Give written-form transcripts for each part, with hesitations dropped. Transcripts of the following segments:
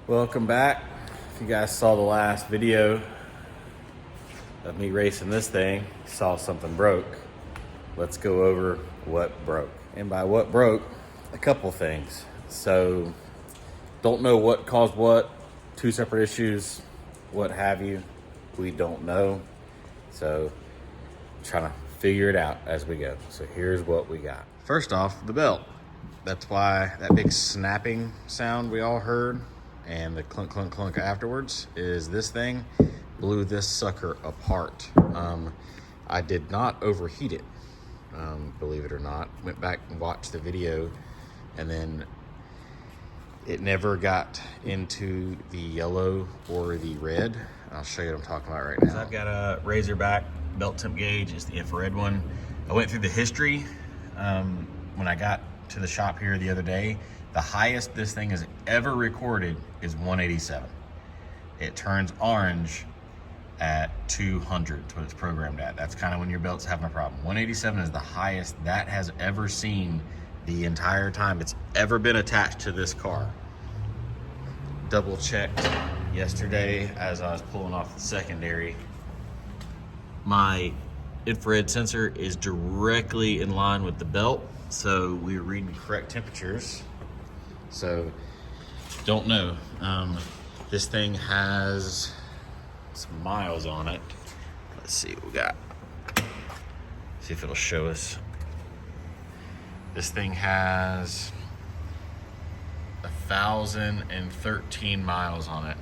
Welcome back. If you guys saw the last video of me racing this thing, saw something broke. Let's go over what broke. And by what broke, a couple things. So, don't know what caused what, two separate issues, what have you. We don't know. So, trying to figure it out as we go. So here's what we got. First off, the belt. That's why that big snapping sound we all heard and the clunk, clunk, clunk afterwards is this thing blew this sucker apart. I did not overheat it, believe it or not. Went back and watched the video, and then it never got into the yellow or the red. I'll show you what I'm talking about right now. So I've got a Razorback belt temp gauge. It's the infrared one. I went through the history when I got to the shop here the other day. The highest this thing has ever recorded is 187. It turns orange at 200. That's what it's programmed at. That's kind of when your belt's having a problem. 187 is the highest that has ever seen the entire time it's ever been attached to this car. Double checked yesterday as I was pulling off the secondary. My infrared sensor is directly in line with the belt, so we're reading correct temperatures. So, don't know. This thing has some miles on it. Let's see what we got. See if it'll show us. This thing has 1,013 miles on it.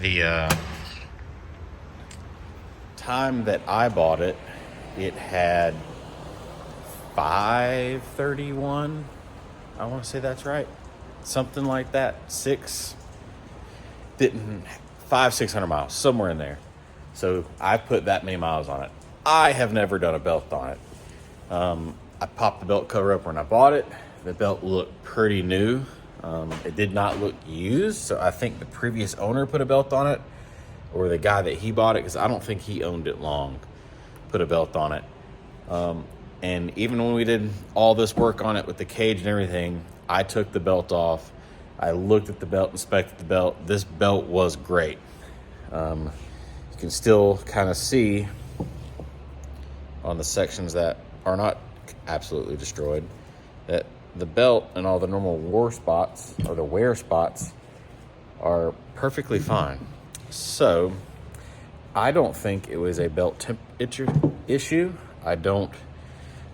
The time that I bought it, it had 531. I want to say that's right. Something like that. 600 miles, somewhere in there. So I put that many miles on it. I have never done a belt on it. I popped the belt cover up when I bought it. The belt looked pretty new. It did not look used, so I think the previous owner put a belt on it, or the guy that he bought it, because I don't think he owned it long, put a belt on it. And even when we did all this work on it with the cage and everything, I took the belt off. I looked at the belt, inspected the belt. This belt was great. You can still kind of see on the sections that are not absolutely destroyed that the belt and all the normal wear spots are perfectly fine. So I don't think it was a belt temp issue.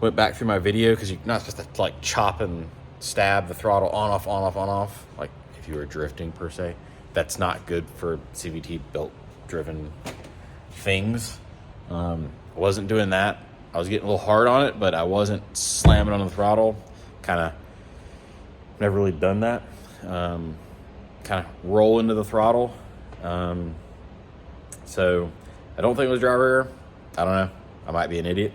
Went back through my video, because you're not supposed to like chop and stab the throttle on, off, on, off, on, off, like if you were drifting per se. That's not good for CVT belt driven things. Wasn't doing that. I was getting a little hard on it, but I wasn't slamming on the throttle. Kind of never really done that. Kind of roll into the throttle. So I don't think it was driver error. I don't know. I might be an idiot.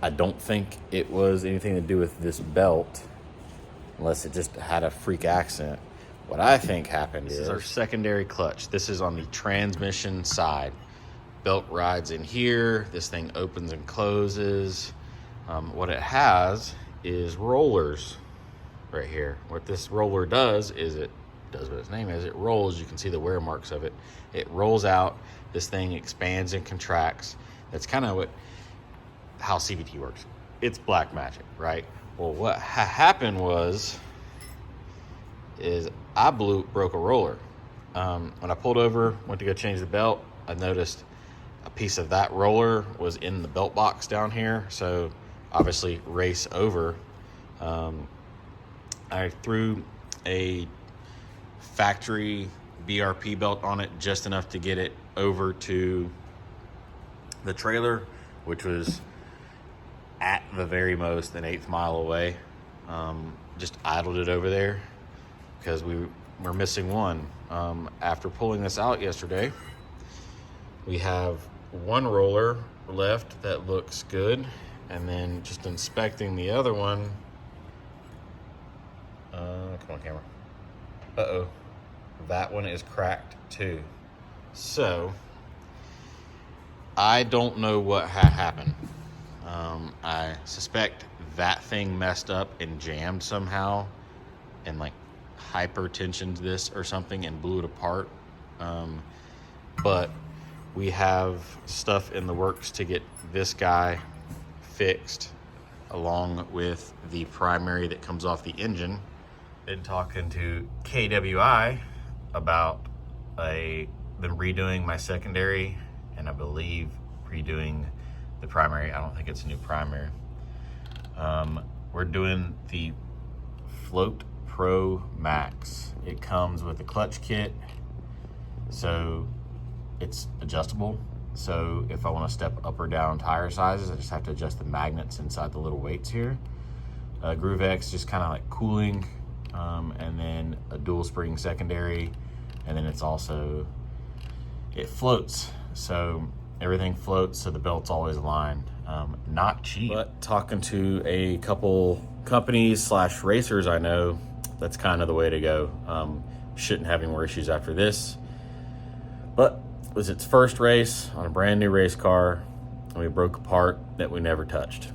I don't think it was anything to do with this belt, unless it just had a freak accident. What I think happened is our secondary clutch. This is on the transmission side. Belt rides in here. This thing opens and closes. What it has is rollers right here. What this roller does is it does what its name is. It rolls. You can see the wear marks of it. It rolls out. This thing expands and contracts. That's kind of how CVT works. It's black magic, right? Well, what happened is I broke a roller. When I pulled over, went to go change the belt, I noticed a piece of that roller was in the belt box down here. So obviously race over. I threw a factory BRP belt on it, just enough to get it over to the trailer, which was at the very most an 1/8 mile away. Just idled it over there because we're missing one. After pulling this out yesterday, we have one roller left that looks good, and then just inspecting the other one. Come on, camera. Uh-oh. That one is cracked too. So I don't know what happened. I suspect that thing messed up and jammed somehow and like hypertensioned this or something and blew it apart. But we have stuff in the works to get this guy fixed, along with the primary that comes off the engine. Been talking to KWI about them redoing my secondary, and I believe redoing the primary. I don't think it's a new primary. We're doing the Float Pro Max. It comes with a clutch kit, so it's adjustable. So if I want to step up or down tire sizes, I just have to adjust the magnets inside the little weights here. GrooveX just kind of like cooling, and then a dual spring secondary, and then it's also, it floats. So everything floats, so the belt's always aligned. Not cheap. But talking to a couple companies / racers I know, that's kind of the way to go. Shouldn't have any more issues after this. But it was its first race on a brand new race car, and we broke a part that we never touched.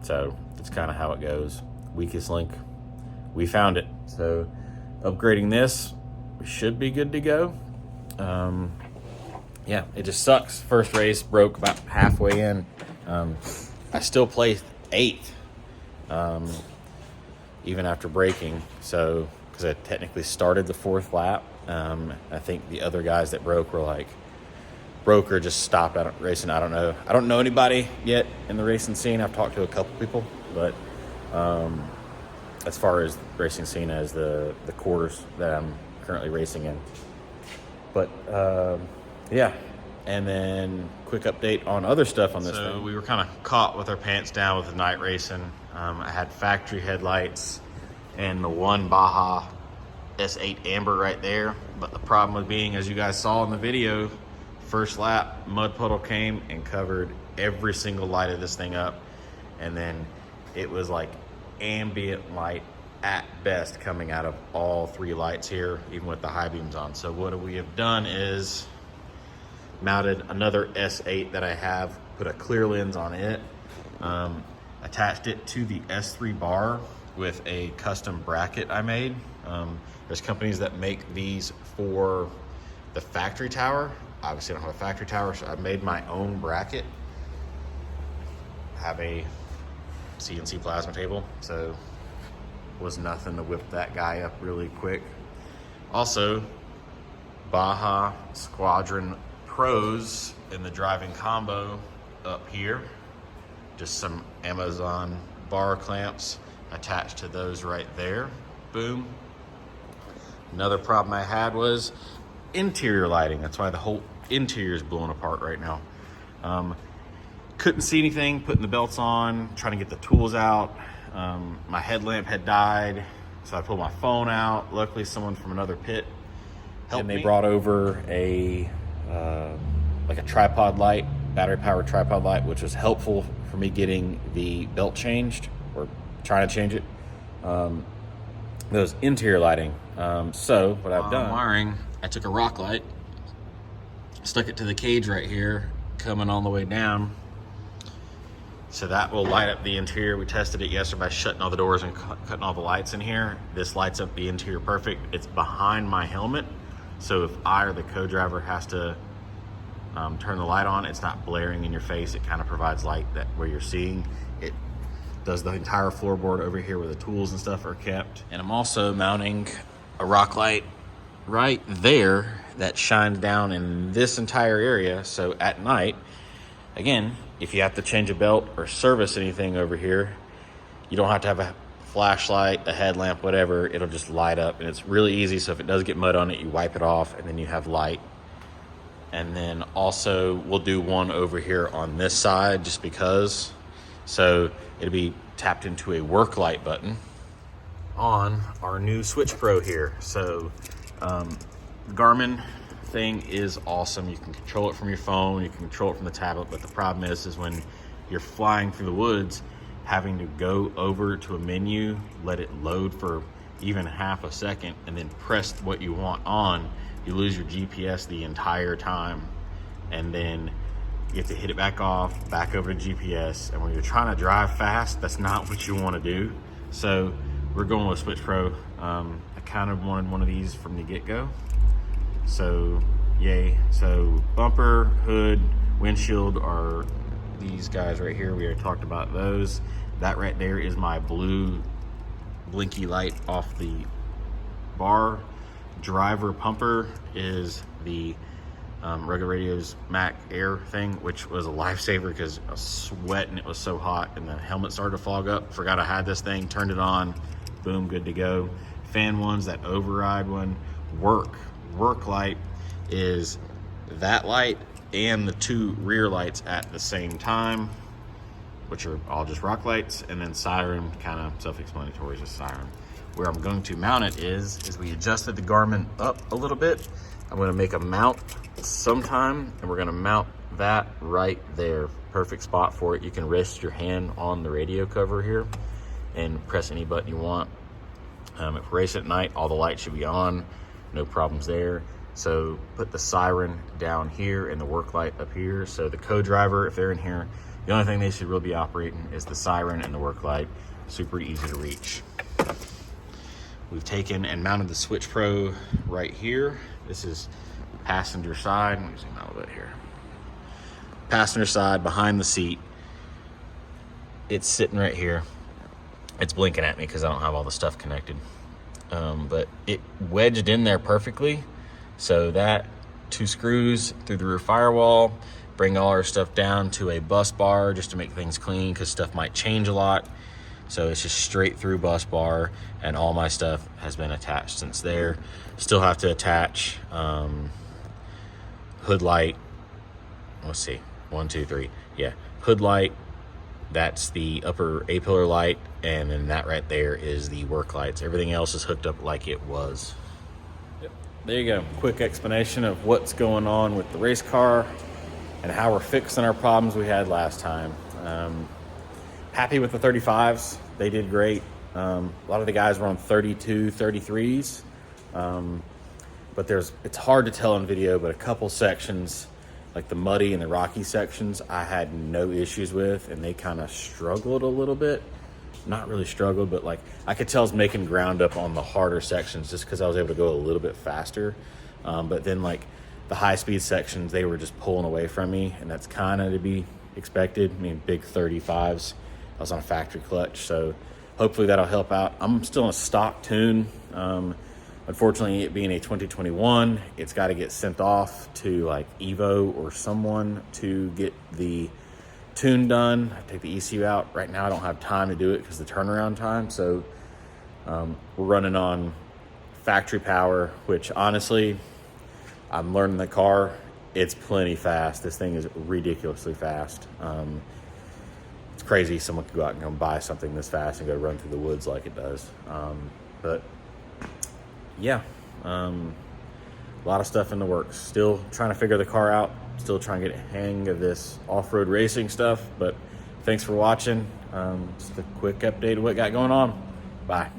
So that's kind of how it goes. Weakest link, we found it. So upgrading this, we should be good to go. Yeah, it just sucks. First race broke about halfway in. I still placed 8th, even after braking. So, because I technically started the 4th lap. I think the other guys that broke were like, broke or just stopped out racing. I don't know. I don't know anybody yet in the racing scene. I've talked to a couple people, but as far as racing scene as the quarters that I'm currently racing in. But yeah. And then quick update on other stuff on this thing. So we were kind of caught with our pants down with the night racing. I had factory headlights and the one Baja S8 Amber right there. But the problem with being, as you guys saw in the video, first lap, mud puddle came and covered every single light of this thing up. And then it was like ambient light at best coming out of all 3 lights here, even with the high beams on. So what we have done is mounted another S8 that I have, put a clear lens on it, attached it to the S3 bar with a custom bracket I made. There's companies that make these for the factory tower. Obviously I don't have a factory tower, so I made my own bracket. I have a CNC plasma table, so was nothing to whip that guy up really quick. Also, Baja Squadron Pros in the driving combo up here. Just some Amazon bar clamps attached to those right there. Boom. Another problem I had was interior lighting. That's why the whole interior is blown apart right now. Couldn't see anything, putting the belts on, trying to get the tools out. My headlamp had died, so I pulled my phone out. Luckily, someone from another pit helped me. And they brought over a like a tripod light, battery powered tripod light, which was helpful for me getting the belt changed, or trying to change it. Those interior lighting. So what I've done, wiring, I took a rock light, stuck it to the cage right here, coming all the way down. So that will light up the interior. We tested it yesterday by shutting all the doors and cutting all the lights in here. This lights up the interior perfect. It's behind my helmet, so if I or the co-driver has to turn the light on, it's not blaring in your face. It kind of provides light that where you're seeing. It does the entire floorboard over here where the tools and stuff are kept. And I'm also mounting a rock light right there that shines down in this entire area. So at night, again, if you have to change a belt or service anything over here, you don't have to have a flashlight, a headlamp, whatever. It'll just light up, and it's really easy. So if it does get mud on it, you wipe it off, and then you have light. And then also we'll do one over here on this side just because. So it'll be tapped into a work light button on our new Switch Pro here. So Garmin thing is awesome. You can control it from your phone, you can control it from the tablet, but the problem is when you're flying through the woods, having to go over to a menu, let it load for even half a second, and then press what you want on, you lose your GPS the entire time. And then you have to hit it back off, back over to GPS. And when you're trying to drive fast, that's not what you want to do. So we're going with Switch Pro. I kind of wanted one of these from the get-go. So, yay. So, bumper, hood, windshield are these guys right here. We already talked about those. That right there is my blue blinky light off the bar. Driver pumper is the Rugged Radio's Mac Air thing, which was a lifesaver because I was sweating. It was so hot and the helmet started to fog up. Forgot I had this thing, turned it on, boom, good to go. Fan ones, that override one. Work light is that light and the two rear lights at the same time, which are all just rock lights. And then siren, kind of self-explanatory, just siren. Where I'm going to mount it is we adjusted the Garmin up a little bit. I'm going to make a mount sometime, and we're going to mount that right there. Perfect spot for it. You can rest your hand on the radio cover here and press any button you want. If we race at night, all the lights should be on, no problems there. So put the siren down here and the work light up here. So the co-driver, if they're in here, the only thing they should really be operating is the siren and the work light. Super easy to reach. We've taken and mounted the Switch Pro right here. This is passenger side. Let me zoom out a little bit here. Passenger side behind the seat. It's sitting right here. It's blinking at me because I don't have all the stuff connected. But it wedged in there perfectly. So that 2 screws through the rear firewall, bring all our stuff down to a bus bar just to make things clean because stuff might change a lot. So it's just straight through bus bar, and all my stuff has been attached since there. Still have to attach hood light. Let's see, 1, 2, 3. Yeah, hood light. That's the upper A-pillar light, and then that right there is the work lights. Everything else is hooked up like it was. Yep. There you go. Quick explanation of what's going on with the race car and how we're fixing our problems we had last time. Happy with the 35s. They did great. A lot of the guys were on 32, 33s. But it's hard to tell in video, but a couple sections, like the muddy and the rocky sections, I had no issues with, and they kind of struggled a little bit. Not really struggled, but like I could tell I was making ground up on the harder sections just because I was able to go a little bit faster. But then like the high speed sections, they were just pulling away from me, and that's kind of to be expected. I mean, big 35s. I was on a factory clutch, so hopefully that'll help out. I'm still in a stock tune. Unfortunately, it being a 2021, it's got to get sent off to like Evo or someone to get the tune done. I take the ECU out. Right now, I don't have time to do it because the turnaround time. So we're running on factory power, which honestly, I'm learning the car. It's plenty fast. This thing is ridiculously fast. It's crazy someone could go out and go buy something this fast and go run through the woods like it does. But yeah, a lot of stuff in the works. Still trying to figure the car out. Still trying to get a hang of this off-road racing stuff. But thanks for watching. Just a quick update of what got going on. Bye.